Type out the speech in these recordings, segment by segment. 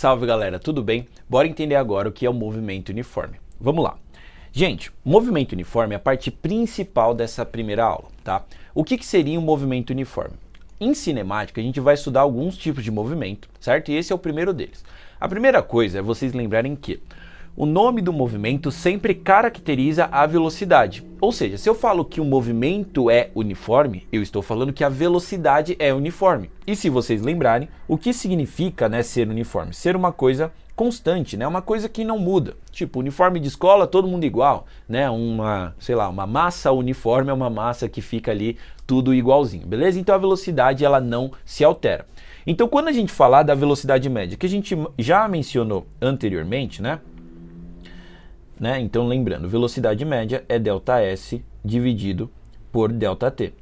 Salve galera, tudo bem? Bora entender agora o que é o movimento uniforme. Vamos lá. Gente, movimento uniforme é a parte principal dessa primeira aula, tá? O que seria um movimento uniforme? Em cinemática a gente vai estudar alguns tipos de movimento, certo? E esse é o primeiro deles. A primeira coisa é vocês lembrarem que o nome do movimento sempre caracteriza a velocidade. Ou seja, se eu falo que o movimento é uniforme, eu estou falando que a velocidade é uniforme. E se vocês lembrarem, o que significa, né, ser uniforme? Ser uma coisa constante, né? Uma coisa que não muda. Tipo, uniforme de escola, todo mundo igual, né? Uma massa uniforme é uma massa que fica ali tudo igualzinho, beleza? Então a velocidade ela não se altera. Então quando a gente falar da velocidade média, que a gente já mencionou anteriormente, né? Então lembrando, velocidade média é ΔS dividido por ΔT.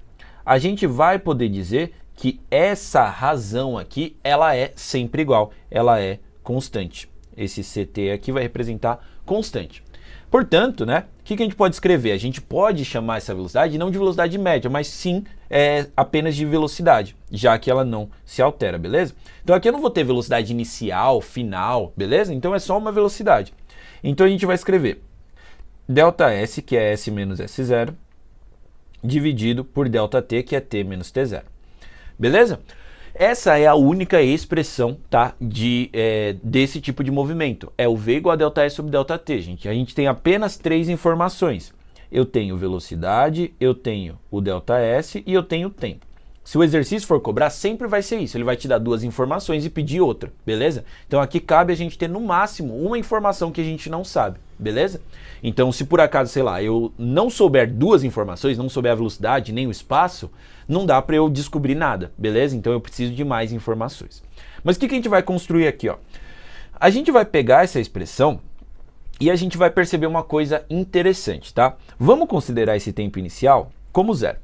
A gente vai poder dizer que essa razão aqui, ela é sempre igual, ela é constante. Esse CT aqui vai representar constante. Portanto, né, o que a gente pode escrever? A gente pode chamar essa velocidade não de velocidade média, mas sim apenas de velocidade, já que ela não se altera, beleza? Então aqui eu não vou ter velocidade inicial, final, beleza? Então é só uma velocidade. Então a gente vai escrever ΔS, que é S menos S0, dividido por ΔT, que é T menos T0. Beleza? Essa é a única expressão, tá, desse tipo de movimento. É o V igual a ΔS sobre ΔT, gente. A gente tem apenas três informações. Eu tenho velocidade, eu tenho o ΔS e eu tenho o tempo. Se o exercício for cobrar, sempre vai ser isso. Ele vai te dar duas informações e pedir outra, beleza? Então aqui cabe a gente ter no máximo uma informação que a gente não sabe, beleza? Então se por acaso, sei lá, eu não souber duas informações, não souber a velocidade nem o espaço, não dá para eu descobrir nada, beleza? Então eu preciso de mais informações. Mas o que a gente vai construir aqui, ó? A gente vai pegar essa expressão e a gente vai perceber uma coisa interessante, tá? Vamos considerar esse tempo inicial como zero.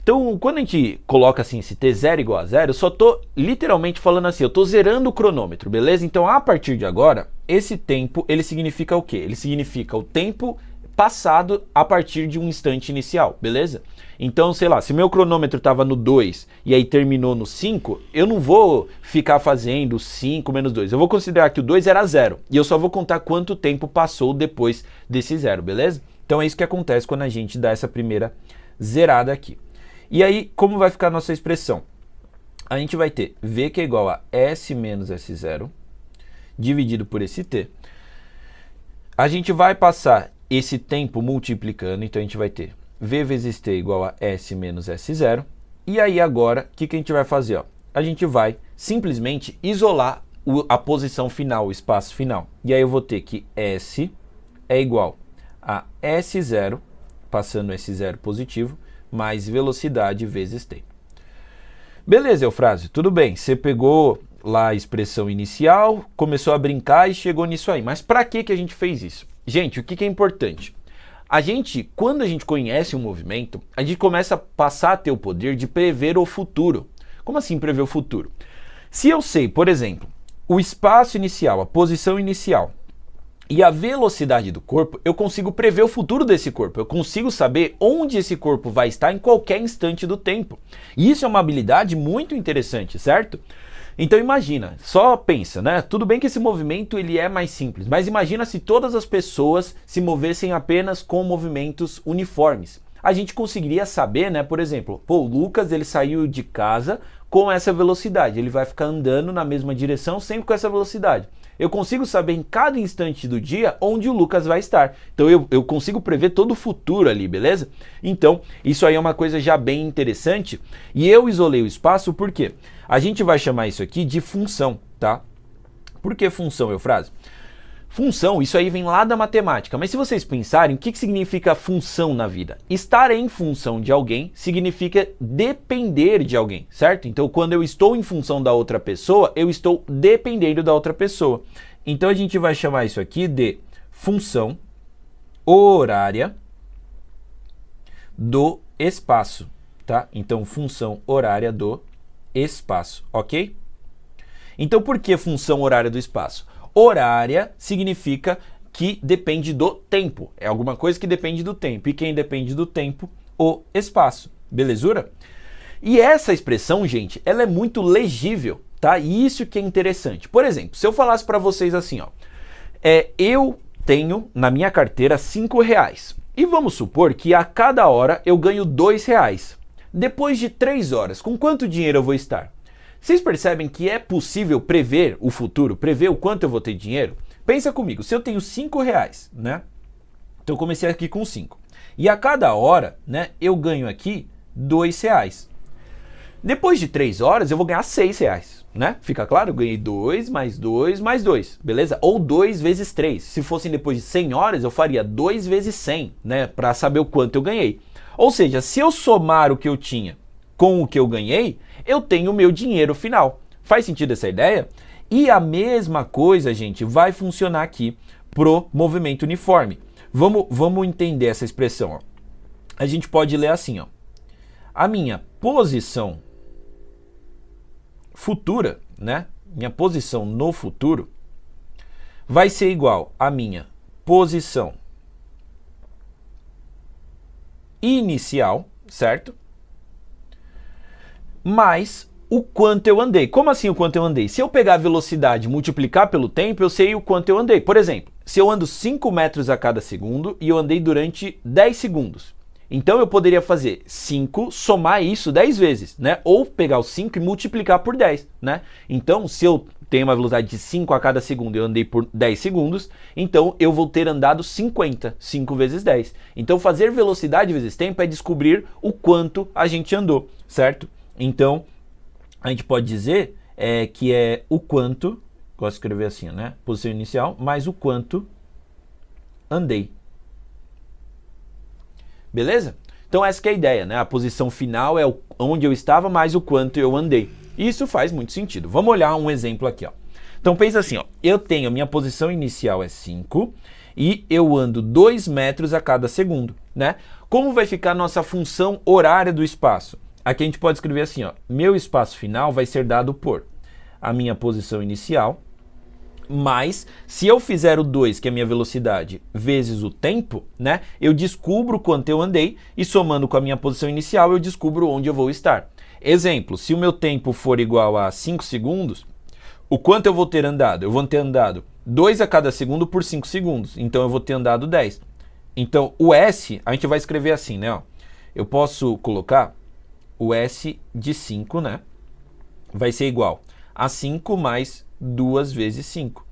Então, quando a gente coloca assim esse T0 igual a zero, eu só tô literalmente falando assim, eu tô zerando o cronômetro, beleza? Então, a partir de agora, esse tempo, ele significa o quê? Ele significa o tempo passado a partir de um instante inicial, beleza? Então, sei lá, se meu cronômetro estava no 2 e aí terminou no 5, eu não vou ficar fazendo 5 menos 2. Eu vou considerar que o 2 era 0 e eu só vou contar quanto tempo passou depois desse 0, beleza? Então, é isso que acontece quando a gente dá essa primeira zerada aqui. E aí, como vai ficar a nossa expressão? A gente vai ter V que é igual a S menos S0, dividido por esse T. A gente vai passar esse tempo multiplicando, então a gente vai ter V vezes T igual a S menos S0. E aí agora, o que a gente vai fazer? Ó? A gente vai simplesmente isolar a posição final, o espaço final. E aí eu vou ter que S é igual a S0, passando esse zero positivo, mais velocidade vezes tempo. Beleza, Eufrásio, tudo bem. Você pegou lá a expressão inicial, começou a brincar e chegou nisso aí. Mas para que a gente fez isso? Gente, o que é importante? Quando a gente conhece um movimento, a gente começa a passar a ter o poder de prever o futuro. Como assim prever o futuro? Se eu sei, por exemplo, o espaço inicial, a posição inicial, e a velocidade do corpo, eu consigo prever o futuro desse corpo. Eu consigo saber onde esse corpo vai estar em qualquer instante do tempo. E isso é uma habilidade muito interessante, certo? Então imagina, só pensa, né? Tudo bem que esse movimento ele é mais simples, mas imagina se todas as pessoas se movessem apenas com movimentos uniformes. A gente conseguiria saber, né? Por exemplo, o Lucas ele saiu de casa com essa velocidade. Ele vai ficar andando na mesma direção sempre com essa velocidade. Eu consigo saber em cada instante do dia onde o Lucas vai estar. Então eu consigo prever todo o futuro ali, beleza? Então isso aí é uma coisa já bem interessante. E eu isolei o espaço porque a gente vai chamar isso aqui de função, tá? Por que função, Eufrásio? Função, isso aí vem lá da matemática, mas se vocês pensarem, o que significa função na vida? Estar em função de alguém significa depender de alguém, certo? Então, quando eu estou em função da outra pessoa, eu estou dependendo da outra pessoa. Então, a gente vai chamar isso aqui de função horária do espaço, tá? Então, função horária do espaço, ok? Então, por que função horária do espaço? Horária significa que depende do tempo. É alguma coisa que depende do tempo. E quem depende do tempo? O espaço. Belezura? E essa expressão, gente, ela é muito legível. tá? E isso que é interessante. Por exemplo, se eu falasse para vocês assim, ó, eu tenho na minha carteira R$5 e vamos supor que a cada hora eu ganho R$2. Depois de 3 horas, com quanto dinheiro eu vou estar? Vocês percebem que é possível prever o futuro, prever o quanto eu vou ter dinheiro? Pensa comigo, se eu tenho R$5, né? Então eu comecei aqui com 5. E a cada hora, né, eu ganho aqui R$2. Depois de 3 horas eu vou ganhar R$6, né? Fica claro? Eu ganhei 2 mais 2 mais 2, beleza? Ou 2 vezes 3. Se fossem depois de 100 horas, eu faria 2 vezes 100, né? Para saber o quanto eu ganhei. Ou seja, se eu somar o que eu tinha com o que eu ganhei, eu tenho o meu dinheiro final. Faz sentido essa ideia? E a mesma coisa, gente, vai funcionar aqui pro movimento uniforme. Vamos entender essa expressão, ó. A gente pode ler assim, ó. A minha posição futura, né? Minha posição no futuro vai ser igual à minha posição inicial, certo? Mais o quanto eu andei. Como assim o quanto eu andei? Se eu pegar a velocidade e multiplicar pelo tempo, eu sei o quanto eu andei. Por exemplo, se eu ando 5 metros a cada segundo e eu andei durante 10 segundos. Então eu poderia fazer 5, somar isso 10 vezes, né? Ou pegar o 5 e multiplicar por 10, né? Então, se eu tenho uma velocidade de 5 a cada segundo e eu andei por 10 segundos, então eu vou ter andado 50, 5 vezes 10. Então fazer velocidade vezes tempo é descobrir o quanto a gente andou, certo? Então, a gente pode dizer que é o quanto, gosto de escrever assim, né? Posição inicial, mais o quanto andei. Beleza? Então essa que é a ideia, né? A posição final é onde eu estava mais o quanto eu andei. Isso faz muito sentido. Vamos olhar um exemplo aqui, ó. Então pensa assim, ó. Eu tenho, minha posição inicial é 5 e eu ando 2 metros a cada segundo, né? Como vai ficar a nossa função horária do espaço? Aqui a gente pode escrever assim, ó. Meu espaço final vai ser dado por a minha posição inicial, mas se eu fizer o 2, que é a minha velocidade, vezes o tempo, né, eu descubro quanto eu andei e somando com a minha posição inicial eu descubro onde eu vou estar. Exemplo, se o meu tempo for igual a 5 segundos, o quanto eu vou ter andado? Eu vou ter andado 2 a cada segundo por 5 segundos, então eu vou ter andado 10. Então o S, a gente vai escrever assim, né, ó. Eu posso colocar o S de 5, né, vai ser igual a 5 mais 2 vezes 5.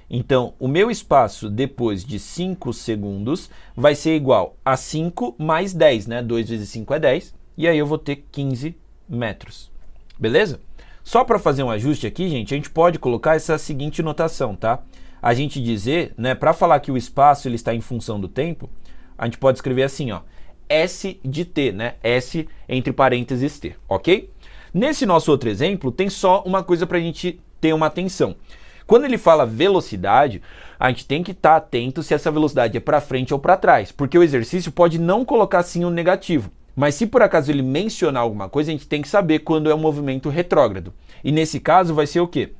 Então, o meu espaço depois de 5 segundos vai ser igual a 5 mais 10, né? 2 vezes 5 é 10, e aí eu vou ter 15 metros. Beleza? Só para fazer um ajuste aqui, gente, a gente pode colocar essa seguinte notação, tá? A gente dizer, né, para falar que o espaço ele está em função do tempo, a gente pode escrever assim, ó, S de t, né? S entre parênteses t, ok? Nesse nosso outro exemplo, tem só uma coisa para a gente ter uma atenção. Quando ele fala velocidade, a gente tem que estar atento se essa velocidade é para frente ou para trás, porque o exercício pode não colocar assim um negativo. Mas se por acaso ele mencionar alguma coisa, a gente tem que saber quando é um movimento retrógrado. E nesse caso vai ser o quê?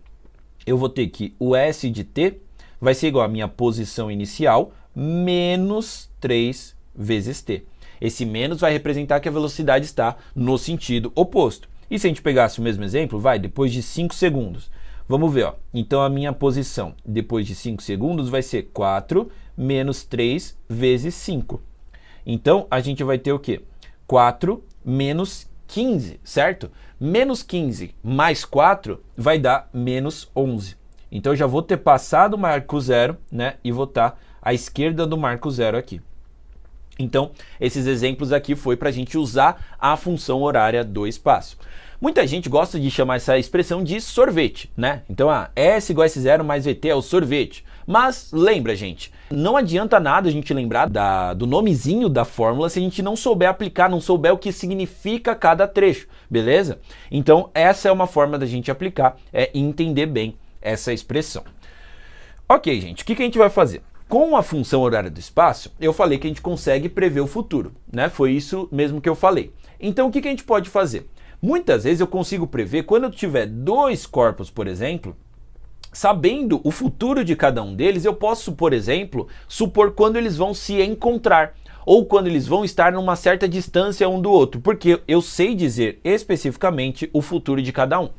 Eu vou ter que o S de t vai ser igual à minha posição inicial menos 3 vezes t. Esse menos vai representar que a velocidade está no sentido oposto. E se a gente pegasse o mesmo exemplo, depois de 5 segundos. Vamos ver, ó. Então a minha posição depois de 5 segundos vai ser 4 menos 3 vezes 5. Então a gente vai ter o quê? 4 menos 15, certo? Menos 15 mais 4 vai dar menos 11. Então eu já vou ter passado o marco zero, né? E vou estar à esquerda do marco zero aqui. Então, esses exemplos aqui foi para a gente usar a função horária do espaço. Muita gente gosta de chamar essa expressão de sorvete, né? Então, S igual a S0 mais VT é o sorvete. Mas lembra, gente, não adianta nada a gente lembrar do nomezinho da fórmula se a gente não souber aplicar, não souber o que significa cada trecho, beleza? Então, essa é uma forma da gente aplicar e entender bem essa expressão. Ok, gente, o que a gente vai fazer? Com a função horária do espaço, eu falei que a gente consegue prever o futuro, né? Foi isso mesmo que eu falei. Então, o que a gente pode fazer? Muitas vezes eu consigo prever, quando eu tiver 2 corpos, por exemplo, sabendo o futuro de cada um deles, eu posso, por exemplo, supor quando eles vão se encontrar ou quando eles vão estar numa certa distância um do outro, porque eu sei dizer especificamente o futuro de cada um.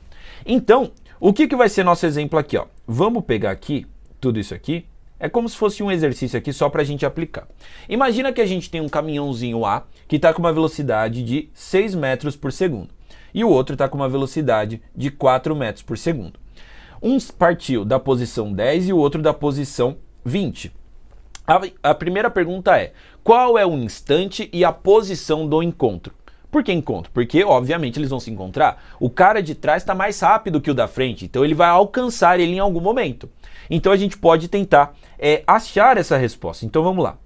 Então, O que vai ser nosso exemplo aqui, ó? Vamos pegar aqui, tudo isso aqui, é como se fosse um exercício aqui só para a gente aplicar. Imagina que a gente tem um caminhãozinho A que está com uma velocidade de 6 metros por segundo e o outro está com uma velocidade de 4 metros por segundo. Um partiu da posição 10 e o outro da posição 20. A primeira pergunta é, qual é o instante e a posição do encontro? Por que encontro? Porque, obviamente, eles vão se encontrar. O cara de trás está mais rápido que o da frente, então ele vai alcançar ele em algum momento. Então a gente pode tentar achar essa resposta. Então vamos lá.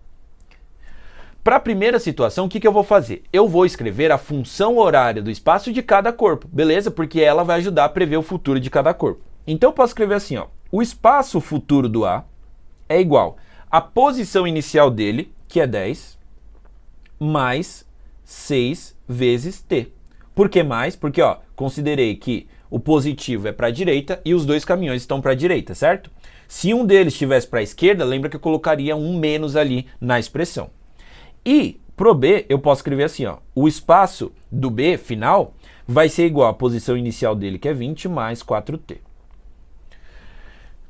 Para a primeira situação, o que eu vou fazer? Eu vou escrever a função horária do espaço de cada corpo, beleza? Porque ela vai ajudar a prever o futuro de cada corpo. Então eu posso escrever assim, ó, o espaço futuro do A é igual à posição inicial dele, que é 10, mais 6 vezes T. Por que mais? Porque, ó, considerei que o positivo é para a direita e os dois caminhões estão para a direita, certo? Se um deles estivesse para a esquerda, lembra que eu colocaria um menos ali na expressão. E pro B, eu posso escrever assim, ó, o espaço do B final vai ser igual à posição inicial dele, que é 20, mais 4T.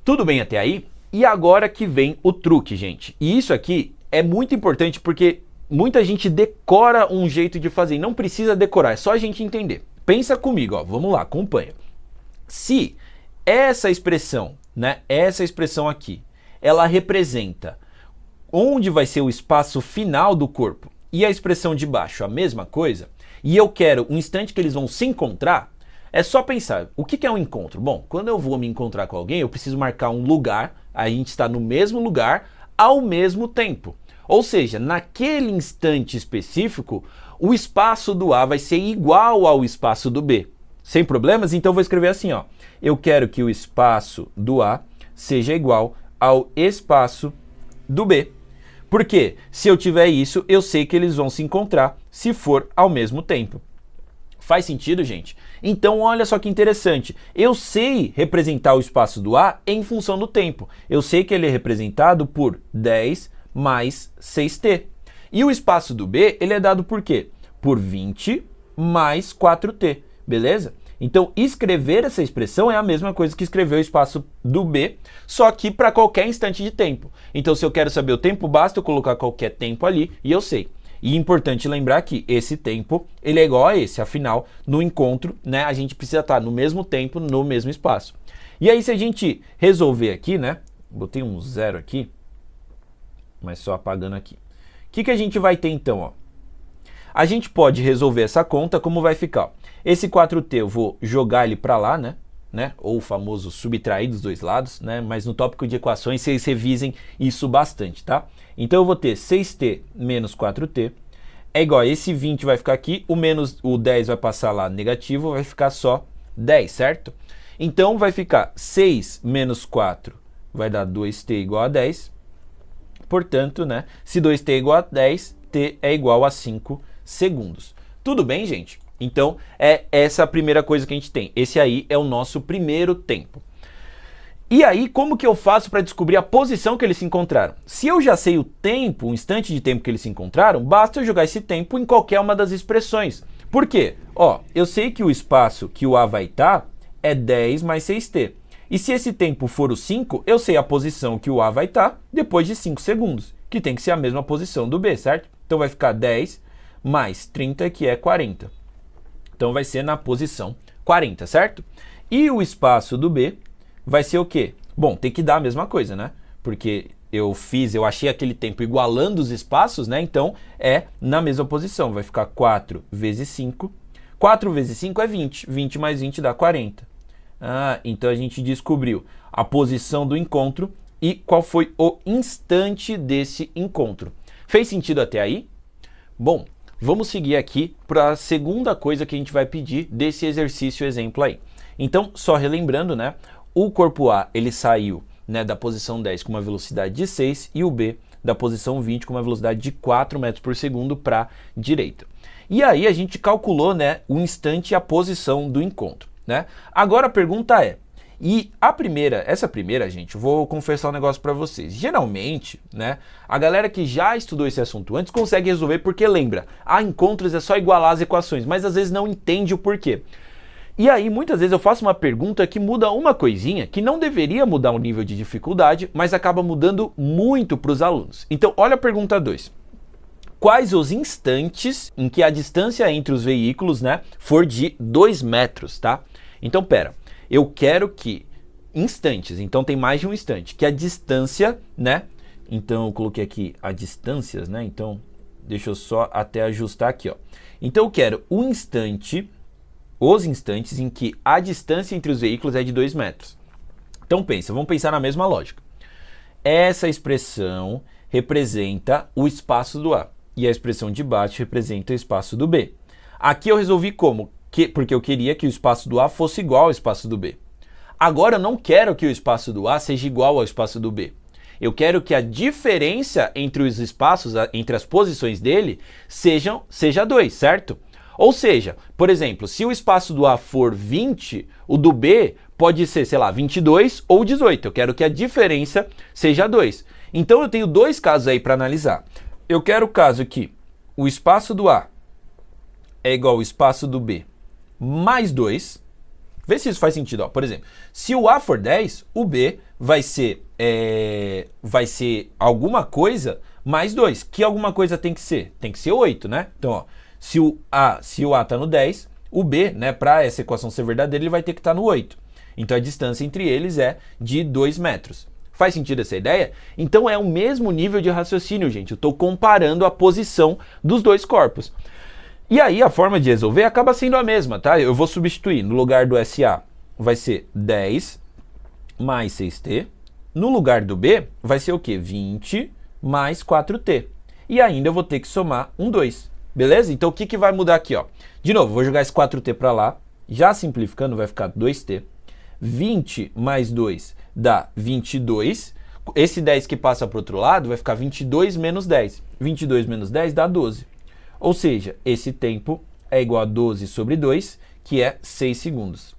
Tudo bem até aí? E agora que vem o truque, gente. E isso aqui é muito importante porque muita gente decora um jeito de fazer. Não precisa decorar, é só a gente entender. Pensa comigo, ó, vamos lá, acompanha. Se essa expressão, né, essa expressão aqui, ela representa onde vai ser o espaço final do corpo e a expressão de baixo a mesma coisa, e eu quero um instante que eles vão se encontrar, é só pensar, o que é um encontro? Bom, quando eu vou me encontrar com alguém, eu preciso marcar um lugar, a gente está no mesmo lugar ao mesmo tempo. Ou seja, naquele instante específico, o espaço do A vai ser igual ao espaço do B. Sem problemas? Então eu vou escrever assim, ó. Eu quero que o espaço do A seja igual ao espaço do B. Porque se eu tiver isso, eu sei que eles vão se encontrar se for ao mesmo tempo. Faz sentido, gente? Então, olha só que interessante. Eu sei representar o espaço do A em função do tempo. Eu sei que ele é representado por 10 mais 6T. E o espaço do B, ele é dado por quê? Por 20 mais 4T, beleza? Então, escrever essa expressão é a mesma coisa que escrever o espaço do B, só que para qualquer instante de tempo. Então, se eu quero saber o tempo, basta eu colocar qualquer tempo ali e eu sei. E é importante lembrar que esse tempo, ele é igual a esse. Afinal, no encontro, né, a gente precisa estar no mesmo tempo, no mesmo espaço. E aí, se a gente resolver aqui, né, botei um 0 aqui, mas só apagando aqui. O que a gente vai ter então, ó? A gente pode resolver essa conta como vai ficar, ó. Esse 4T eu vou jogar ele para lá, né? Ou o famoso subtrair dos dois lados, né? Mas no tópico de equações vocês revisem isso bastante, tá? Então eu vou ter 6T menos 4T é igual a esse 20 vai ficar aqui, o 10 vai passar lá negativo, vai ficar só 10, certo? Então vai ficar 6 menos 4 vai dar 2T igual a 10. Portanto, né? Se 2T é igual a 10, T é igual a 5 segundos. Tudo bem, gente? Então, é essa a primeira coisa que a gente tem. Esse aí é o nosso primeiro tempo. E aí, como que eu faço para descobrir a posição que eles se encontraram? Se eu já sei o tempo, o instante de tempo que eles se encontraram, basta eu jogar esse tempo em qualquer uma das expressões. Por quê? Ó, eu sei que o espaço que o A vai estar é 10 mais 6T. E se esse tempo for o 5, eu sei a posição que o A vai estar depois de 5 segundos, que tem que ser a mesma posição do B, certo? Então vai ficar 10 mais 30, que é 40. Então vai ser na posição 40, certo? E o espaço do B vai ser o quê? Bom, tem que dar a mesma coisa, né? Porque eu achei aquele tempo igualando os espaços, né? Então é na mesma posição, vai ficar 4 vezes 5. 4 vezes 5 é 20, 20 mais 20 dá 40. Ah, então a gente descobriu a posição do encontro e qual foi o instante desse encontro. Fez sentido até aí? Bom, vamos seguir aqui para a segunda coisa que a gente vai pedir desse exercício exemplo aí. Então, só relembrando, né? O corpo A, ele saiu, né, da posição 10 com uma velocidade de 6 e o B da posição 20 com uma velocidade de 4 metros por segundo para a direita. E aí a gente calculou, né, o instante e a posição do encontro, né? Agora a pergunta é, essa primeira, gente, eu vou confessar um negócio para vocês. Geralmente, né, a galera que já estudou esse assunto antes consegue resolver porque lembra, encontros é só igualar as equações, mas às vezes não entende o porquê. E aí, muitas vezes eu faço uma pergunta que muda uma coisinha, que não deveria mudar o nível de dificuldade, mas acaba mudando muito para os alunos. Então, olha a pergunta 2. Quais os instantes em que a distância entre os veículos, né, for de 2 metros, tá? Então, pera, eu quero que instantes, então tem mais de um instante, que a distância, né? Então, eu coloquei aqui as distâncias, né? Então, deixa eu só até ajustar aqui, ó. Então, eu quero o instante, os instantes em que a distância entre os veículos é de 2 metros. Então, pensa, vamos pensar na mesma lógica. Essa expressão representa o espaço do A. E a expressão de baixo representa o espaço do B. Aqui eu resolvi como? Porque eu queria que o espaço do A fosse igual ao espaço do B. Agora eu não quero que o espaço do A seja igual ao espaço do B. Eu quero que a diferença entre os espaços, entre as posições dele, seja 2, certo? Ou seja, por exemplo, se o espaço do A for 20, o do B pode ser, sei lá, 22 ou 18. Eu quero que a diferença seja 2. Então eu tenho dois casos aí para analisar. Eu quero o caso que o espaço do A é igual ao espaço do B mais 2. Vê se isso faz sentido. Ó. Por exemplo, se o A for 10, o B vai ser alguma coisa mais 2. Que alguma coisa tem que ser? Tem que ser 8, né? Então, ó, se o A está no 10, o B, né, para essa equação ser verdadeira, ele vai ter que estar no 8. Então, a distância entre eles é de 2 metros. Faz sentido essa ideia? Então é o mesmo nível de raciocínio, gente. Eu estou comparando a posição dos dois corpos. E aí a forma de resolver acaba sendo a mesma, tá? Eu vou substituir. No lugar do SA vai ser 10 mais 6t. No lugar do B vai ser o quê? 20 mais 4t. E ainda eu vou ter que somar um 2. Beleza? Então o que vai mudar aqui, ó? De novo, vou jogar esse 4t para lá. Já simplificando, vai ficar 2t. 20 mais 2 dá 22. Esse 10 que passa para o outro lado vai ficar 22 menos 10. 22 menos 10 dá 12. Ou seja, esse tempo é igual a 12 sobre 2, que é 6 segundos.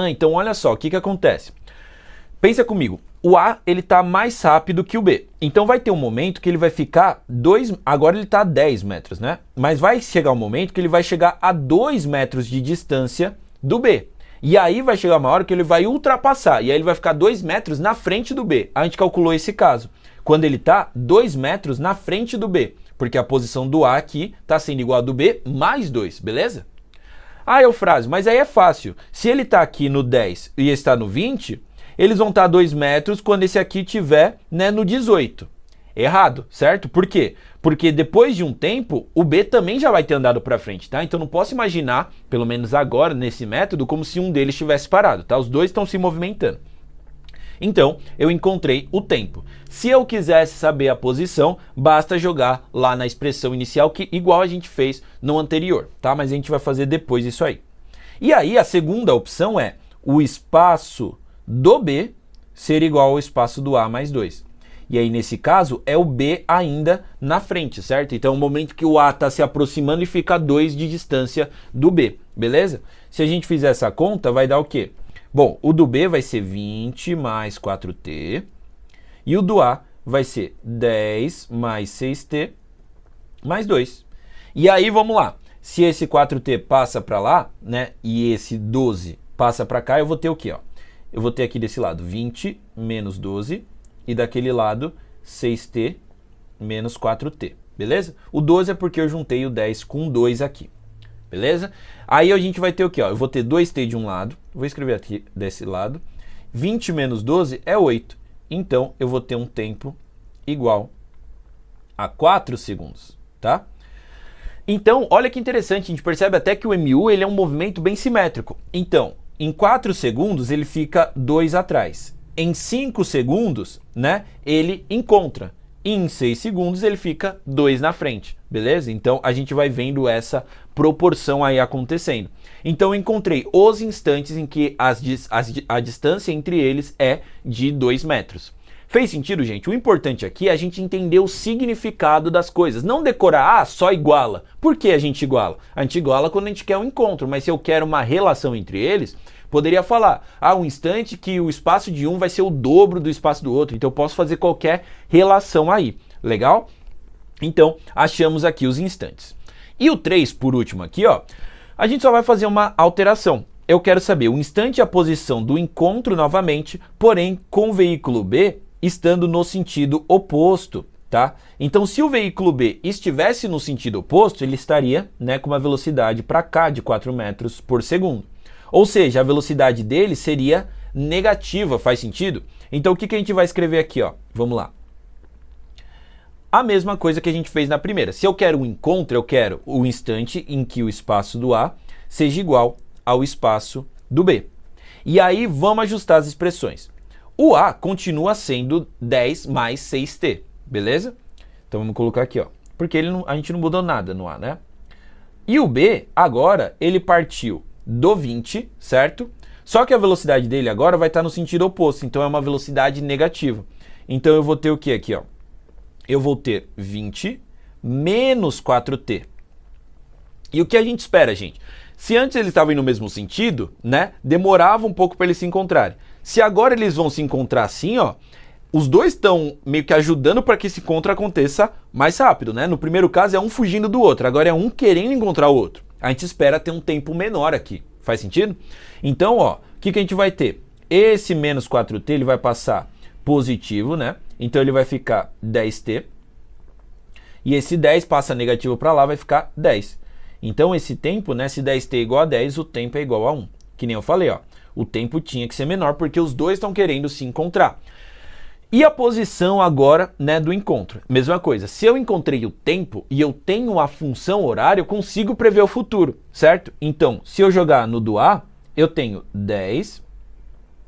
Então olha só, o que acontece? Pensa comigo, o A ele está mais rápido que o B. Então vai ter um momento que ele vai ficar agora ele está a 10 metros, né? Mas vai chegar um momento que ele vai chegar a 2 metros de distância do B. E aí vai chegar uma hora que ele vai ultrapassar, e aí ele vai ficar 2 metros na frente do B. A gente calculou esse caso, quando ele está 2 metros na frente do B, porque a posição do A aqui está sendo igual a do B mais 2, beleza? Ah, Eufrásio, mas aí é fácil. Se ele está aqui no 10 e está no 20, eles vão estar 2 metros quando esse aqui estiver, né, no 18. Errado, certo? Por quê? Porque depois de um tempo, o B também já vai ter andado para frente, tá? Então não posso imaginar, pelo menos agora, nesse método, como se um deles estivesse parado, tá? Os dois estão se movimentando. Então, eu encontrei o tempo. Se eu quisesse saber a posição, basta jogar lá na expressão inicial, que igual a gente fez no anterior, tá? Mas a gente vai fazer depois isso aí. E aí, a segunda opção é o espaço do B ser igual ao espaço do A mais 2. E aí, nesse caso, é o B ainda na frente, certo? Então, é o momento que o A está se aproximando e fica a 2 de distância do B, beleza? Se a gente fizer essa conta, vai dar o quê? Bom, o do B vai ser 20 mais 4t. E o do A vai ser 10 mais 6t mais 2. E aí, vamos lá. Se esse 4t passa para lá, né? E esse 12 passa para cá, eu vou ter o quê? Ó? Eu vou ter aqui desse lado 20 menos 12. E daquele lado, 6t menos 4t, beleza? O 12 é porque eu juntei o 10 com 2 aqui, beleza? Aí a gente vai ter o quê? Ó? Eu vou ter 2t de um lado, vou escrever aqui desse lado. 20 menos 12 é 8. Então, eu vou ter um tempo igual a 4 segundos, tá? Então, olha que interessante, a gente percebe até que o MU ele é um movimento bem simétrico. Então, em 4 segundos, ele fica 2 atrás. Em 5 segundos, né, ele encontra. E em 6 segundos ele fica 2 na frente, beleza? Então a gente vai vendo essa proporção aí acontecendo. Então eu encontrei os instantes em que a distância entre eles é de 2 metros. Fez sentido, gente? O importante aqui é a gente entender o significado das coisas. Não decorar, só iguala. Por que a gente iguala? A gente iguala quando a gente quer um encontro, mas se eu quero uma relação entre eles, poderia falar, um instante que o espaço de um vai ser o dobro do espaço do outro. Então eu posso fazer qualquer relação aí. Legal? Então, achamos aqui os instantes. E o 3, por último aqui, ó. A gente só vai fazer uma alteração. Eu quero saber o instante e a posição do encontro novamente, porém com o veículo B estando no sentido oposto, tá? Então, se o veículo B estivesse no sentido oposto, ele estaria, né, com uma velocidade para cá de 4 metros por segundo. Ou seja, a velocidade dele seria negativa, faz sentido? Então, o que a gente vai escrever aqui, ó? Vamos lá. A mesma coisa que a gente fez na primeira. Se eu quero um encontro, eu quero o instante em que o espaço do A seja igual ao espaço do B. E aí, vamos ajustar as expressões. O A continua sendo 10 mais 6t, beleza? Então vamos colocar aqui, ó, porque a gente não mudou nada no A, né? E o B, agora, ele partiu do 20, certo? Só que a velocidade dele agora vai estar no sentido oposto, então é uma velocidade negativa. Então eu vou ter o que aqui, ó? Eu vou ter 20 menos 4t. E o que a gente espera, gente? Se antes eles estavam indo no mesmo sentido, né? Demorava um pouco para eles se encontrarem. Se agora eles vão se encontrar assim, ó, os dois estão meio que ajudando para que esse encontro aconteça mais rápido, né? No primeiro caso é um fugindo do outro, agora é um querendo encontrar o outro. A gente espera ter um tempo menor aqui. Faz sentido? Então, ó, o que a gente vai ter? Esse menos 4t, ele vai passar positivo, né? Então ele vai ficar 10t. E esse 10 passa negativo para lá, vai ficar 10. Então esse tempo, né, se 10t é igual a 10, o tempo é igual a 1. Que nem eu falei, ó. O tempo tinha que ser menor porque os dois estão querendo se encontrar. E a posição agora, né, do encontro? Mesma coisa. Se eu encontrei o tempo e eu tenho a função horária, eu consigo prever o futuro, certo? Então, se eu jogar no do A, eu tenho 10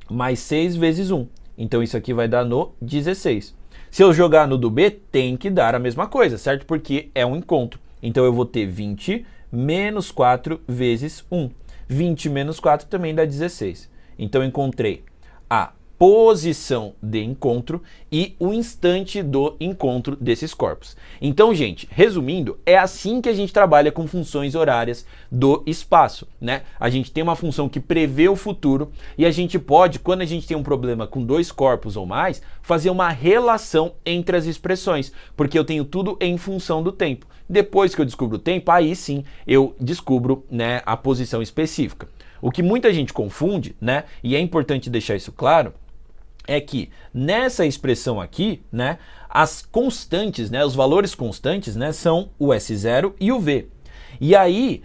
mais 6 vezes 1. Então isso aqui vai dar no 16. Se eu jogar no do B, tem que dar a mesma coisa, certo? Porque é um encontro. Então eu vou ter 20 menos 4 vezes 1. 20 menos 4 também dá 16. Então eu encontrei a posição de encontro e o instante do encontro desses corpos. Então, gente, resumindo, é assim que a gente trabalha com funções horárias do espaço, né? A gente tem uma função que prevê o futuro e a gente pode, quando a gente tem um problema com dois corpos ou mais, fazer uma relação entre as expressões, porque eu tenho tudo em função do tempo. Depois que eu descubro o tempo, aí sim eu descubro, né, a posição específica. O que muita gente confunde, né, e é importante deixar isso claro, é que nessa expressão aqui, né, as constantes, né, os valores constantes, né, são o S0 e o V. E aí,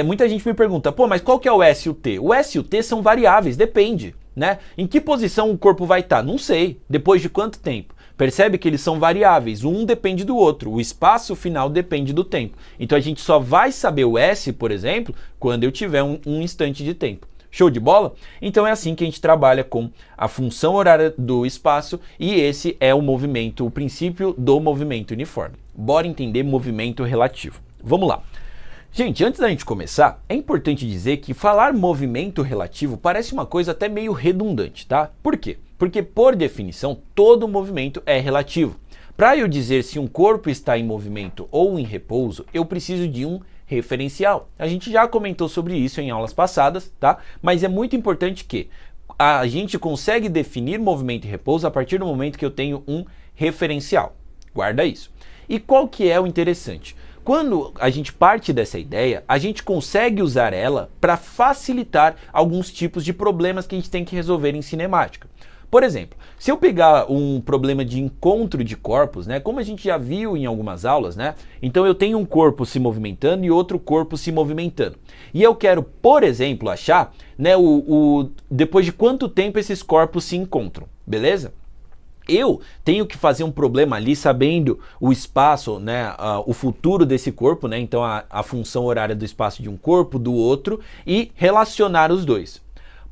muita gente me pergunta, pô, mas qual que é o S e o T? O S e o T são variáveis, depende, né? Em que posição o corpo vai estar? Não sei. Depois de quanto tempo? Percebe que eles são variáveis, um depende do outro, o espaço final depende do tempo. Então a gente só vai saber o S, por exemplo, quando eu tiver um instante de tempo. Show de bola? Então é assim que a gente trabalha com a função horária do espaço e esse é o movimento, o princípio do movimento uniforme. Bora entender movimento relativo. Vamos lá. Gente, antes da gente começar, é importante dizer que falar movimento relativo parece uma coisa até meio redundante, tá? Por quê? Porque, por definição, todo movimento é relativo. Para eu dizer se um corpo está em movimento ou em repouso, eu preciso de um referencial. A gente já comentou sobre isso em aulas passadas, tá? Mas é muito importante que a gente consegue definir movimento e repouso a partir do momento que eu tenho um referencial. Guarda isso. E qual que é o interessante? Quando a gente parte dessa ideia, a gente consegue usar ela para facilitar alguns tipos de problemas que a gente tem que resolver em cinemática. Por exemplo, se eu pegar um problema de encontro de corpos, né, como a gente já viu em algumas aulas, né, então eu tenho um corpo se movimentando e outro corpo se movimentando. E eu quero, por exemplo, achar, né, depois de quanto tempo esses corpos se encontram, beleza? Eu tenho que fazer um problema ali sabendo o espaço, né, o futuro desse corpo, né, então a função horária do espaço de um corpo, do outro, e relacionar os dois.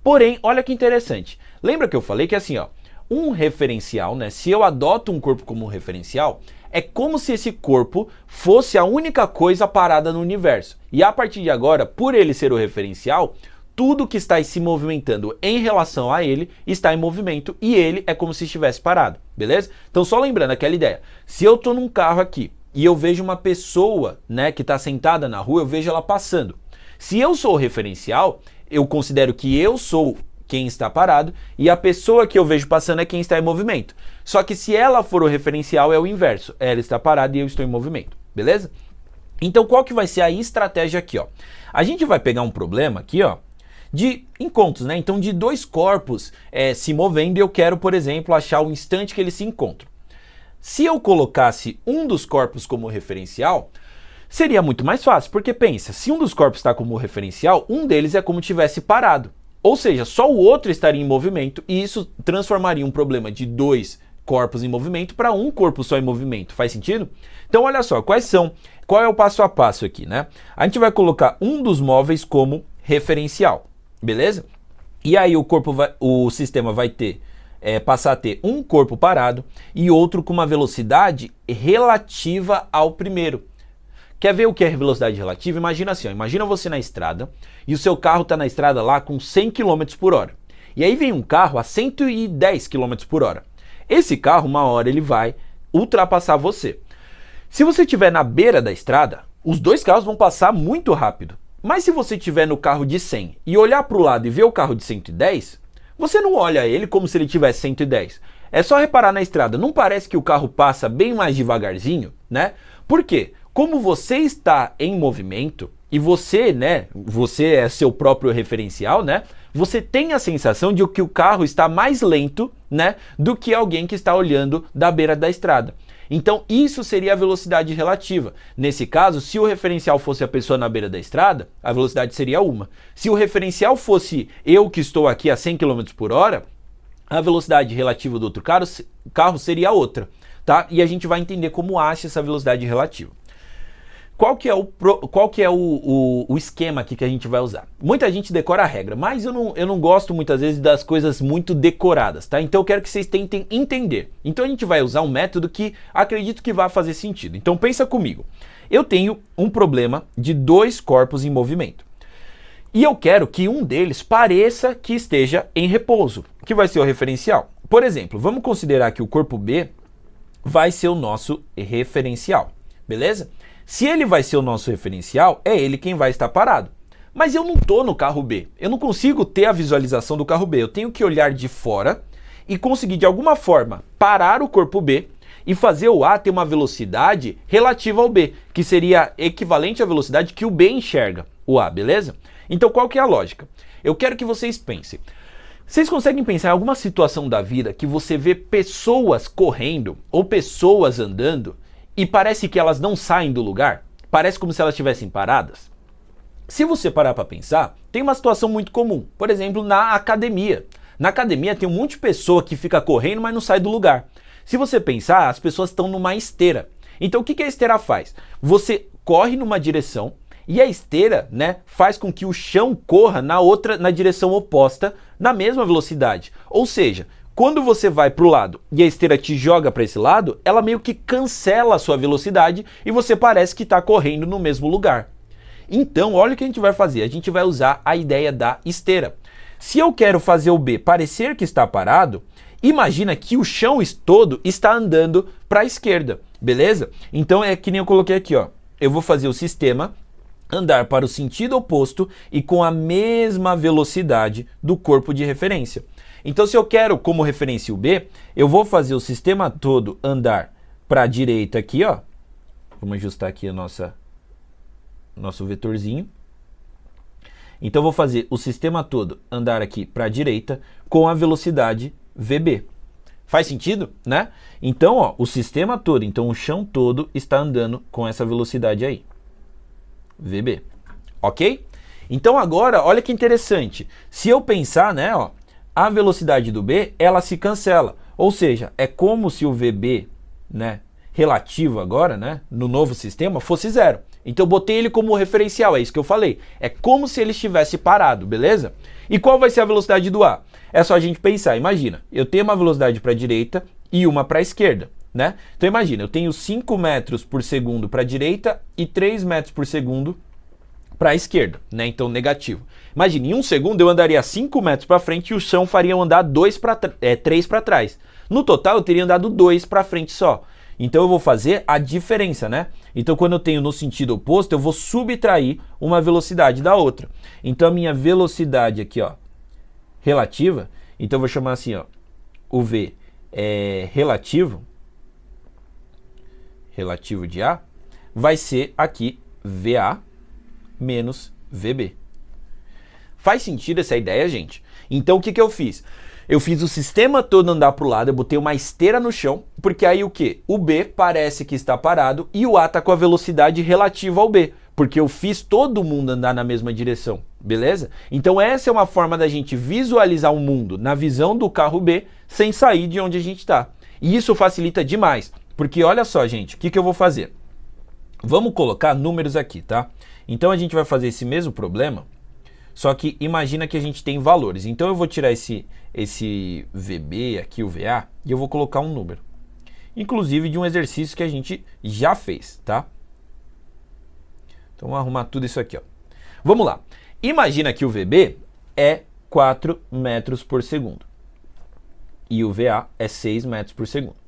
Porém, olha que interessante. Lembra que eu falei que assim, ó, um referencial, né, se eu adoto um corpo como um referencial, é como se esse corpo fosse a única coisa parada no universo. E a partir de agora, por ele ser o referencial, tudo que está se movimentando em relação a ele está em movimento e ele é como se estivesse parado, beleza? Então só lembrando aquela ideia, se eu estou num carro aqui e eu vejo uma pessoa, né, que está sentada na rua, eu vejo ela passando. Se eu sou o referencial, eu considero que eu sou quem está parado e a pessoa que eu vejo passando é quem está em movimento. Só que se ela for o referencial é o inverso, ela está parada e eu estou em movimento, beleza? Então qual que vai ser a estratégia aqui, ó? A gente vai pegar um problema aqui, ó, de encontros, né? Então de dois corpos se movendo e eu quero, por exemplo, achar o instante que eles se encontram. Se eu colocasse um dos corpos como referencial, seria muito mais fácil, porque pensa, se um dos corpos está como referencial, um deles é como tivesse parado. Ou seja, só o outro estaria em movimento e isso transformaria um problema de dois corpos em movimento para um corpo só em movimento. Faz sentido? Então olha só, qual é o passo a passo aqui, né? A gente vai colocar um dos móveis como referencial, beleza? E aí o sistema vai passar a ter um corpo parado e outro com uma velocidade relativa ao primeiro. Quer ver o que é velocidade relativa? Imagina assim, ó, imagina você na estrada e o seu carro está na estrada lá com 100 km por hora. E aí vem um carro a 110 km por hora. Esse carro, uma hora, ele vai ultrapassar você. Se você estiver na beira da estrada, os dois carros vão passar muito rápido. Mas se você estiver no carro de 100 e olhar para o lado e ver o carro de 110, você não olha ele como se ele tivesse 110. É só reparar na estrada, não parece que o carro passa bem mais devagarzinho, né? Por quê? Como você está em movimento e você, né, você é seu próprio referencial, né? Você tem a sensação de que o carro está mais lento, né, do que alguém que está olhando da beira da estrada. Então, isso seria a velocidade relativa. Nesse caso, se o referencial fosse a pessoa na beira da estrada, a velocidade seria uma. Se o referencial fosse eu que estou aqui a 100 km por hora, a velocidade relativa do outro carro seria outra, tá? E a gente vai entender como acha essa velocidade relativa. Qual que é o esquema aqui que a gente vai usar? Muita gente decora a regra, mas eu não gosto muitas vezes das coisas muito decoradas, tá? Então eu quero que vocês tentem entender. Então a gente vai usar um método que acredito que vai fazer sentido. Então pensa comigo. Eu tenho um problema de dois corpos em movimento. E eu quero que um deles pareça que esteja em repouso, que vai ser o referencial. Por exemplo, vamos considerar que o corpo B vai ser o nosso referencial, beleza? Se ele vai ser o nosso referencial, é ele quem vai estar parado. Mas eu não estou no carro B, eu não consigo ter a visualização do carro B, eu tenho que olhar de fora e conseguir de alguma forma parar o corpo B e fazer o A ter uma velocidade relativa ao B, que seria equivalente à velocidade que o B enxerga, o A, beleza? Então qual que é a lógica? Eu quero que vocês pensem. Vocês conseguem pensar em alguma situação da vida que você vê pessoas correndo ou pessoas andando e parece que elas não saem do lugar? Parece como se elas estivessem paradas? Se você parar para pensar, tem uma situação muito comum. Por exemplo, na academia. Na academia tem um monte de pessoa que fica correndo, mas não sai do lugar. Se você pensar, as pessoas estão numa esteira. Então o que a esteira faz? Você corre numa direção e a esteira, né, faz com que o chão corra na direção oposta, na mesma velocidade. Ou seja, quando você vai para o lado e a esteira te joga para esse lado, ela meio que cancela a sua velocidade e você parece que está correndo no mesmo lugar. Então, olha o que a gente vai fazer. A gente vai usar a ideia da esteira. Se eu quero fazer o B parecer que está parado, imagina que o chão todo está andando para a esquerda, beleza? Então é que nem eu coloquei aqui, ó. Eu vou fazer o sistema andar para o sentido oposto e com a mesma velocidade do corpo de referência. Então, se eu quero como referência o B, eu vou fazer o sistema todo andar para a direita aqui, ó. Vamos ajustar aqui nosso vetorzinho. Então, eu vou fazer o sistema todo andar aqui para a direita com a velocidade VB. Faz sentido, né? Então, ó, o sistema todo, então o chão todo está andando com essa velocidade aí. VB. Ok? Então, agora, olha que interessante. Se eu pensar, né, ó, a velocidade do B, ela se cancela. Ou seja, é como se o VB, né, relativo agora, né, no novo sistema, fosse zero. Então eu botei ele como referencial, é isso que eu falei. É como se ele estivesse parado, beleza? E qual vai ser a velocidade do A? É só a gente pensar, imagina, eu tenho uma velocidade para a direita e uma para a esquerda, né? Então imagina, eu tenho 5 metros por segundo para a direita e 3 metros por segundo para a esquerda, né? Então negativo. Imagine, em um segundo eu andaria 5 metros para frente e o chão faria eu andar 3 para trás. No total eu teria andado 2 para frente só. Então eu vou fazer a diferença, né? Então quando eu tenho no sentido oposto, eu vou subtrair uma velocidade da outra. Então a minha velocidade aqui, ó, relativa, então eu vou chamar assim, ó, o V é relativo de A, vai ser aqui VA menos VB. Faz sentido essa ideia, gente? Então o que eu fiz? Eu fiz o sistema todo andar para o lado, eu botei uma esteira no chão, porque aí o quê? O B parece que está parado e o A está com a velocidade relativa ao B, porque eu fiz todo mundo andar na mesma direção, beleza? Então essa é uma forma da gente visualizar o mundo na visão do carro B sem sair de onde a gente está. E isso facilita demais, porque olha só, gente, o que eu vou fazer? Vamos colocar números aqui, tá? Então a gente vai fazer esse mesmo problema, só que imagina que a gente tem valores. Então eu vou tirar esse VB aqui, o VA, e eu vou colocar um número. Inclusive de um exercício que a gente já fez, tá? Então vamos arrumar tudo isso aqui, ó. Vamos lá. Imagina que o VB é 4 metros por segundo. E o VA é 6 metros por segundo.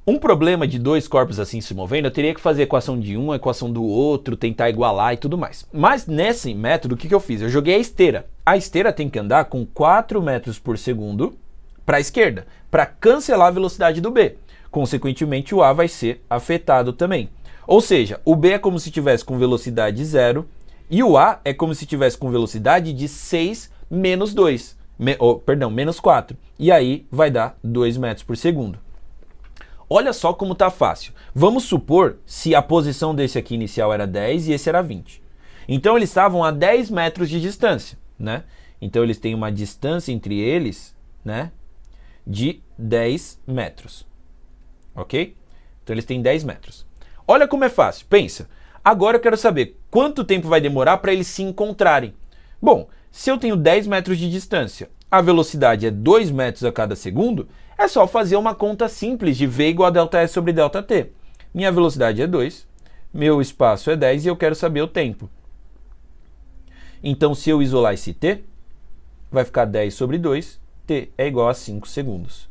Um problema de dois corpos assim se movendo, eu teria que fazer a equação de um, a equação do outro, tentar igualar e tudo mais. Mas nesse método, o que eu fiz? Eu joguei a esteira. A esteira tem que andar com 4 metros por segundo para a esquerda, para cancelar a velocidade do B. Consequentemente, o A vai ser afetado também. Ou seja, o B é como se tivesse com velocidade 0 e o A é como se tivesse com velocidade de 6 menos 2. Menos 4. E aí vai dar 2 metros por segundo. Olha só como tá fácil. Vamos supor se a posição desse aqui inicial era 10 e esse era 20. Então eles estavam a 10 metros de distância, né? Então eles têm uma distância entre eles, né, de 10 metros. Ok? Então eles têm 10 metros. Olha como é fácil. Pensa. Agora eu quero saber quanto tempo vai demorar para eles se encontrarem. Bom, se eu tenho 10 metros de distância, a velocidade é 2 metros a cada segundo, é só fazer uma conta simples de V igual a ΔS sobre ΔT. Minha velocidade é 2, meu espaço é 10 e eu quero saber o tempo. Então, se eu isolar esse T, vai ficar 10 sobre 2, T é igual a 5 segundos.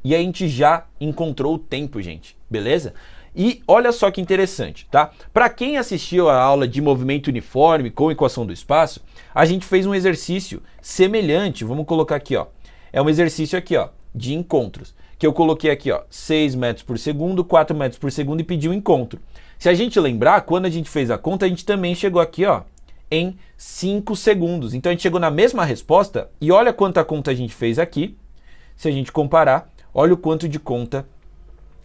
E a gente já encontrou o tempo, gente, beleza? E olha só que interessante, tá? Para quem assistiu a aula de movimento uniforme com equação do espaço, a gente fez um exercício semelhante, vamos colocar aqui, ó. É um exercício aqui, ó, de encontros, que eu coloquei aqui, ó, 6 metros por segundo, 4 metros por segundo e pedi um encontro. Se a gente lembrar, quando a gente fez a conta, a gente também chegou aqui, ó, em 5 segundos. Então a gente chegou na mesma resposta e olha quanta conta a gente fez aqui. Se a gente comparar, olha o quanto de conta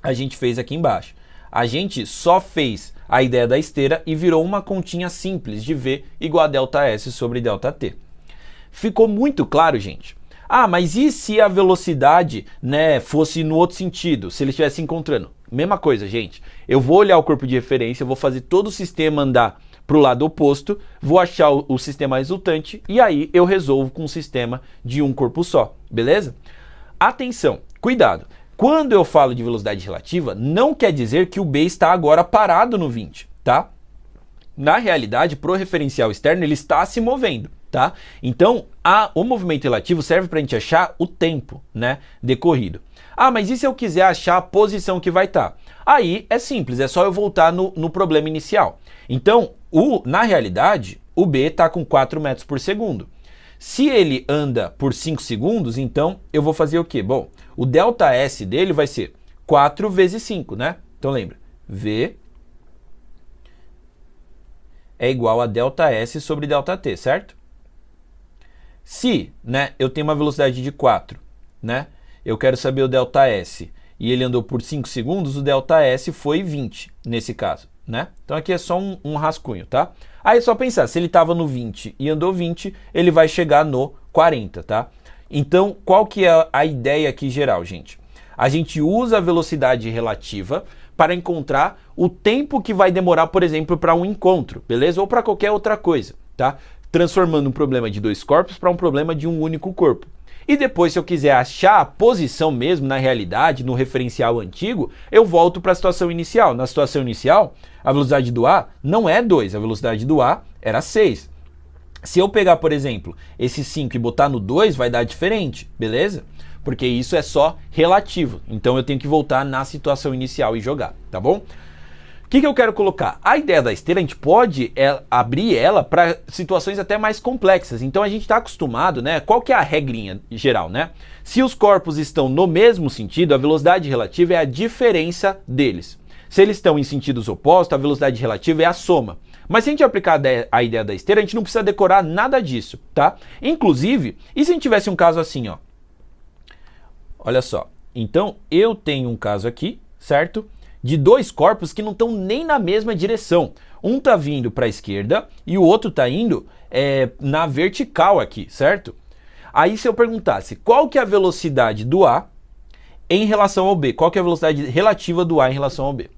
a gente fez aqui embaixo. A gente só fez a ideia da esteira e virou uma continha simples de V igual a ΔS sobre ΔT. Ficou muito claro, gente? Ah, mas e se a velocidade, né, fosse no outro sentido, se eles estivessem se encontrando? Mesma coisa, gente. Eu vou olhar o corpo de referência, vou fazer todo o sistema andar para o lado oposto, vou achar o sistema resultante e aí eu resolvo com um sistema de um corpo só, beleza? Atenção, cuidado. Quando eu falo de velocidade relativa, não quer dizer que o B está agora parado no 20, tá? Na realidade, pro referencial externo, ele está se movendo, tá? Então, o movimento relativo serve para a gente achar o tempo, né, decorrido. Ah, mas e se eu quiser achar a posição que vai estar? Aí é simples, é só eu voltar no problema inicial. Então, na realidade, o B está com 4 metros por segundo. Se ele anda por 5 segundos, então eu vou fazer o quê? Bom, o ΔS dele vai ser 4 vezes 5, né? Então lembra, V é igual a ΔS sobre ΔT, certo? Se, né, eu tenho uma velocidade de 4, né? Eu quero saber o ΔS e ele andou por 5 segundos, o ΔS foi 20 nesse caso, né? Então aqui é só um rascunho, tá? Aí é só pensar, se ele estava no 20 e andou 20, ele vai chegar no 40, tá? Então, qual que é a ideia aqui geral, gente? A gente usa a velocidade relativa para encontrar o tempo que vai demorar, por exemplo, para um encontro, beleza? Ou para qualquer outra coisa, tá? Transformando um problema de dois corpos para um problema de um único corpo. E depois, se eu quiser achar a posição mesmo na realidade, no referencial antigo, eu volto para a situação inicial. Na situação inicial, a velocidade do A não é 2, a velocidade do A era 6. Se eu pegar, por exemplo, esse 5 e botar no 2, vai dar diferente, beleza? Porque isso é só relativo. Então eu tenho que voltar na situação inicial e jogar, tá bom? O que eu quero colocar? A ideia da esteira, a gente pode abrir ela para situações até mais complexas. Então a gente está acostumado, né? Qual que é a regrinha geral, né? Se os corpos estão no mesmo sentido, a velocidade relativa é a diferença deles. Se eles estão em sentidos opostos, a velocidade relativa é a soma. Mas se a gente aplicar a ideia da esteira, a gente não precisa decorar nada disso, tá? Inclusive, e se a gente tivesse um caso assim, ó? Olha só. Então, eu tenho um caso aqui, certo? De dois corpos que não estão nem na mesma direção. Um está vindo para a esquerda e o outro está indo na vertical aqui, certo? Aí se eu perguntasse qual que é a velocidade do A em relação ao B, qual que é a velocidade relativa do A em relação ao B?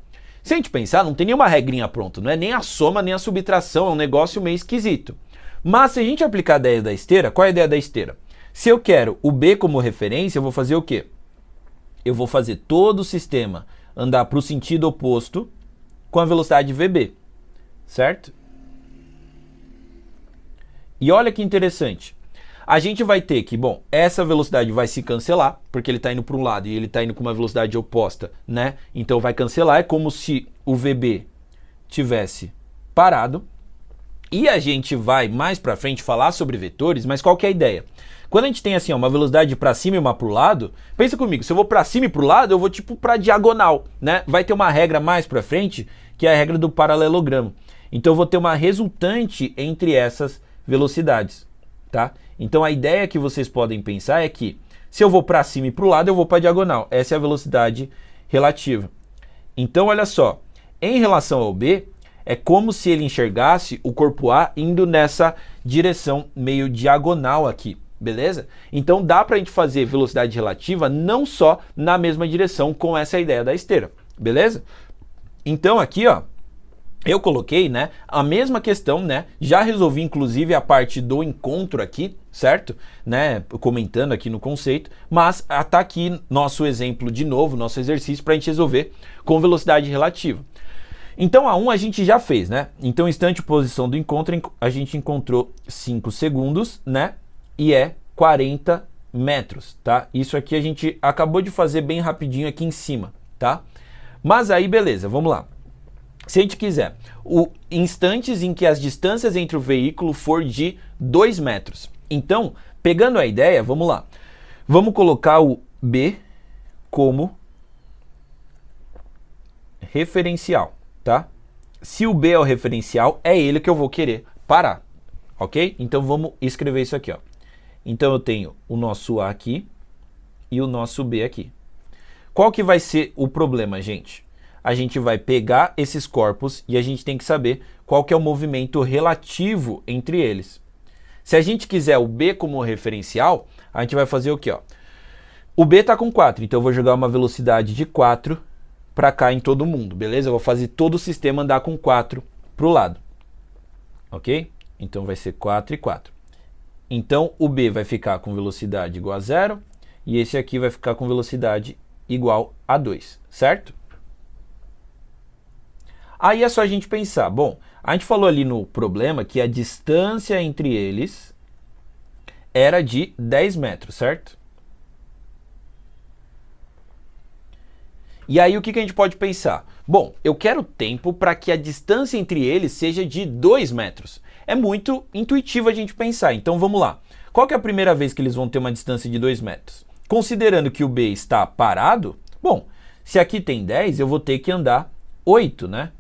Se a gente pensar, não tem nenhuma regrinha pronta, não é nem a soma nem a subtração, é um negócio meio esquisito. Mas se a gente aplicar a ideia da esteira, qual é a ideia da esteira? Se eu quero o B como referência, eu vou fazer o quê? Eu vou fazer todo o sistema andar para o sentido oposto com a velocidade VB, certo? E olha que interessante. A gente vai ter que, bom, essa velocidade vai se cancelar, porque ele está indo para um lado e ele está indo com uma velocidade oposta, né? Então vai cancelar, é como se o VB tivesse parado. E a gente vai mais para frente falar sobre vetores, mas qual que é a ideia? Quando a gente tem assim, ó, uma velocidade para cima e uma para o lado, pensa comigo, se eu vou para cima e para o lado, eu vou tipo para diagonal, né? Vai ter uma regra mais para frente, que é a regra do paralelogramo. Então eu vou ter uma resultante entre essas velocidades, tá? Então a ideia que vocês podem pensar é que se eu vou para cima e para o lado, eu vou para diagonal. Essa é a velocidade relativa. Então olha só, em relação ao B, é como se ele enxergasse o corpo A indo nessa direção meio diagonal aqui, beleza? Então dá para a gente fazer velocidade relativa não só na mesma direção com essa ideia da esteira, beleza? Então aqui, ó, eu coloquei, né, a mesma questão, né, já resolvi inclusive a parte do encontro aqui, certo? Né, comentando aqui no conceito, mas tá aqui nosso exemplo de novo, nosso exercício para a gente resolver com velocidade relativa. Então a 1 a gente já fez, né? Então instante e posição do encontro a gente encontrou 5 segundos, né? E é 40 metros, tá? Isso aqui a gente acabou de fazer bem rapidinho aqui em cima, tá? Mas aí beleza, vamos lá. Se a gente quiser, instantes em que as distâncias entre o veículo for de 2 metros. Então, pegando a ideia, vamos lá. Vamos colocar o B como referencial, tá? Se o B é o referencial, é ele que eu vou querer parar, ok? Então vamos escrever isso aqui, ó. Então eu tenho o nosso A aqui e o nosso B aqui. Qual que vai ser o problema, gente? A gente vai pegar esses corpos e a gente tem que saber qual que é o movimento relativo entre eles. Se a gente quiser o B como referencial, a gente vai fazer o quê, ó? O B está com 4, então eu vou jogar uma velocidade de 4 para cá em todo mundo, beleza? Eu vou fazer todo o sistema andar com 4 para o lado, ok? Então vai ser 4 e 4. Então o B vai ficar com velocidade igual a 0 e esse aqui vai ficar com velocidade igual a 2, certo? Aí é só a gente pensar, bom, a gente falou ali no problema que a distância entre eles era de 10 metros, certo? E aí o que a gente pode pensar? Bom, eu quero tempo para que a distância entre eles seja de 2 metros. É muito intuitivo a gente pensar, então vamos lá. Qual que é a primeira vez que eles vão ter uma distância de 2 metros? Considerando que o B está parado, bom, se aqui tem 10, eu vou ter que andar 8, né?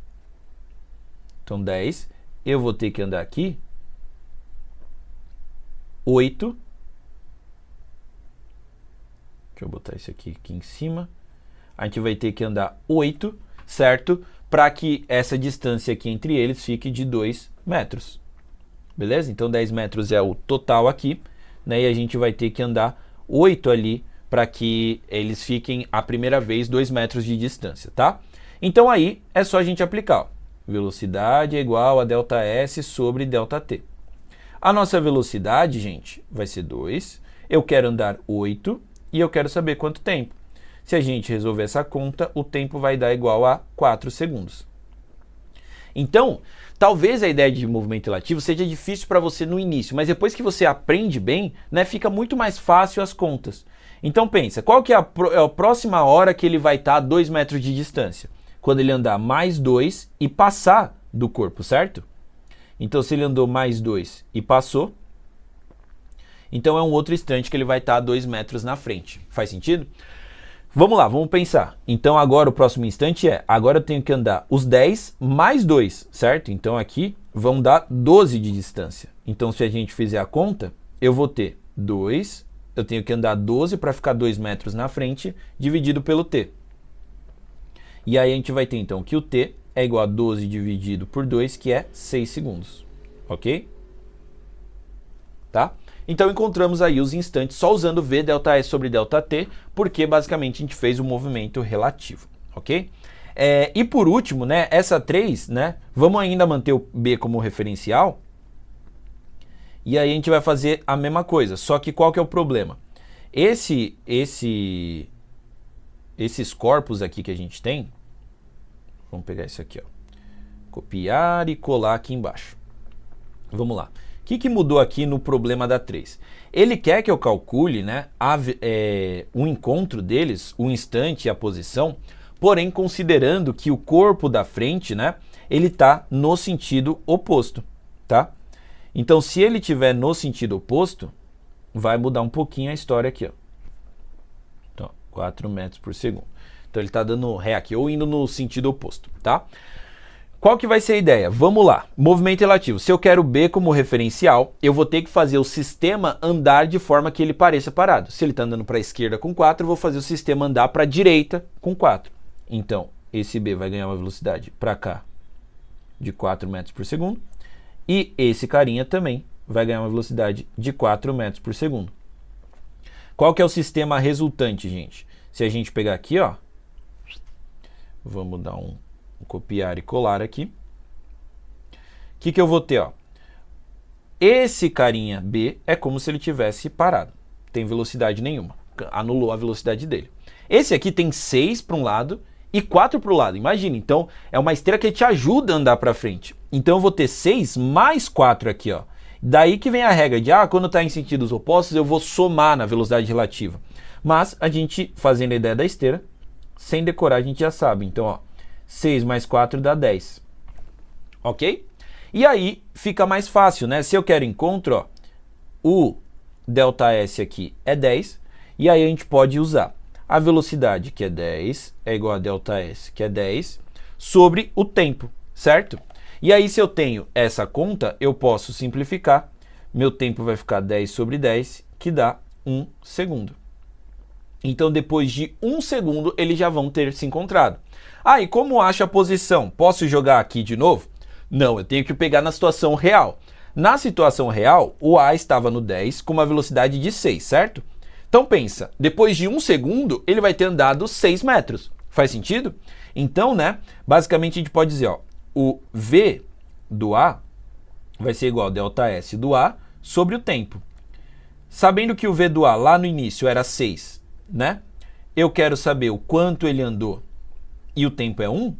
Então 10, eu vou ter que andar aqui 8. Deixa eu botar isso aqui em cima. A gente vai ter que andar 8, certo? Para que essa distância aqui entre eles fique de 2 metros. Beleza? Então 10 metros é o total aqui, né? E a gente vai ter que andar 8 ali para que eles fiquem a primeira vez 2 metros de distância, tá? Então aí é só a gente aplicar, ó. Velocidade é igual a ΔS sobre ΔT. A nossa velocidade, gente, vai ser 2. Eu quero andar 8 e eu quero saber quanto tempo. Se a gente resolver essa conta, o tempo vai dar igual a 4 segundos. Então, talvez a ideia de movimento relativo seja difícil para você no início, mas depois que você aprende bem, né, fica muito mais fácil as contas. Então pensa, qual que é a próxima hora que ele vai estar a 2 metros de distância? Quando ele andar mais 2 e passar do corpo, certo? Então se ele andou mais 2 e passou, então é um outro instante que ele vai estar a 2 metros na frente. Faz sentido? Vamos lá, vamos pensar. Então agora o próximo instante agora eu tenho que andar os 10 mais 2, certo? Então aqui vão dar 12 de distância. Então se a gente fizer a conta, eu vou ter 2, eu tenho que andar 12 para ficar 2 metros na frente, dividido pelo t. E aí a gente vai ter então que o t é igual a 12 dividido por 2, que é 6 segundos. Ok? Tá? Então encontramos aí os instantes só usando V ΔS sobre ΔT, porque basicamente a gente fez o movimento relativo, ok? E por último, né, essa 3, né, vamos ainda manter o B como referencial, e aí a gente vai fazer a mesma coisa, só que qual que é o problema? Esses corpos aqui que a gente tem, vamos pegar esse aqui, ó, copiar e colar aqui embaixo. Vamos lá. O que mudou aqui no problema da 3? Ele quer que eu calcule, né, o encontro deles, o instante e a posição, porém considerando que o corpo da frente, né, ele está no sentido oposto, tá? Então, se ele estiver no sentido oposto, vai mudar um pouquinho a história aqui, ó. Então, 4 metros por segundo. Então, ele está dando ré aqui, ou indo no sentido oposto, tá? Qual que vai ser a ideia? Vamos lá, movimento relativo. Se eu quero B como referencial, eu vou ter que fazer o sistema andar de forma que ele pareça parado. Se ele está andando para a esquerda com 4, eu vou fazer o sistema andar para a direita com 4. Então, esse B vai ganhar uma velocidade para cá de 4 metros por segundo. E esse carinha também vai ganhar uma velocidade de 4 metros por segundo. Qual que é o sistema resultante, gente? Se a gente pegar aqui, ó, vamos dar um copiar e colar aqui. O que eu vou ter, ó? Esse carinha B é como se ele tivesse parado. Tem velocidade nenhuma. Anulou a velocidade dele. Esse aqui tem 6 para um lado e 4 para o lado. Imagina, então é uma esteira que te ajuda a andar para frente. Então eu vou ter 6 mais 4 aqui, ó. Daí que vem a regra de, quando está em sentidos opostos, eu vou somar na velocidade relativa. Mas a gente, fazendo a ideia da esteira, sem decorar, a gente já sabe. Então, ó, 6 mais 4 dá 10. Ok? E aí fica mais fácil, né? Se eu quero encontro, ó, o ΔS aqui é 10. E aí a gente pode usar a velocidade, que é 10, é igual a ΔS, que é 10, sobre o tempo, certo? E aí se eu tenho essa conta, eu posso simplificar. Meu tempo vai ficar 10 sobre 10, que dá 1 segundo. Então depois de 1 segundo, eles já vão ter se encontrado. E como acha a posição? Posso jogar aqui de novo? Não, eu tenho que pegar na situação real. Na situação real, o A estava no 10 com uma velocidade de 6, certo? Então pensa, depois de 1 segundo, ele vai ter andado 6 metros. Faz sentido? Então, né, basicamente a gente pode dizer, ó, o V do A vai ser igual a ΔS do A sobre o tempo. Sabendo que o V do A lá no início era 6, né? Eu quero saber o quanto ele andou e o tempo é 1,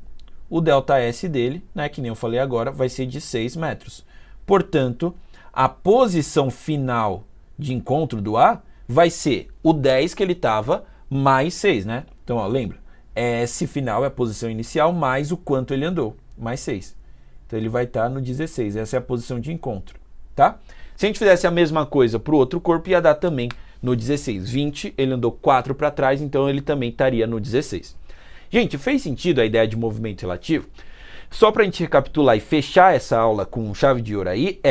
o ΔS dele, né, que nem eu falei agora, vai ser de 6 metros. Portanto, a posição final de encontro do A vai ser o 10 que ele estava mais 6, né? Então, ó, lembra? S final é a posição inicial mais o quanto ele andou, mais 6. Então, ele vai estar no 16. Essa é a posição de encontro, tá? Se a gente fizesse a mesma coisa para o outro corpo, ia dar também no 16. 20, ele andou 4 para trás, então ele também estaria no 16. Gente, fez sentido a ideia de movimento relativo? Só para a gente recapitular e fechar essa aula com chave de ouro aí,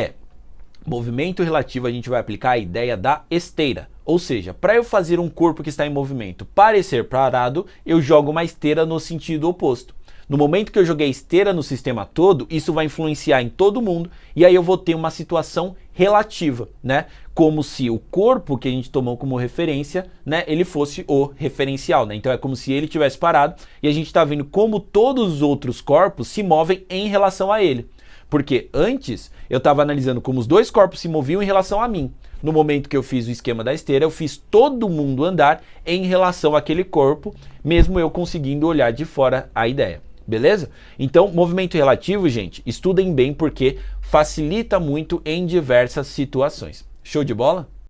movimento relativo a gente vai aplicar a ideia da esteira. Ou seja, para eu fazer um corpo que está em movimento parecer parado, eu jogo uma esteira no sentido oposto. No momento que eu joguei esteira no sistema todo, isso vai influenciar em todo mundo e aí eu vou ter uma situação relativa, né? Como se o corpo que a gente tomou como referência, né, ele fosse o referencial, né? Então é como se ele tivesse parado e a gente está vendo como todos os outros corpos se movem em relação a ele. Porque antes eu estava analisando como os dois corpos se moviam em relação a mim. No momento que eu fiz o esquema da esteira, eu fiz todo mundo andar em relação àquele corpo, mesmo eu conseguindo olhar de fora a ideia. Beleza? Então, movimento relativo, gente, estudem bem porque facilita muito em diversas situações. Show de bola?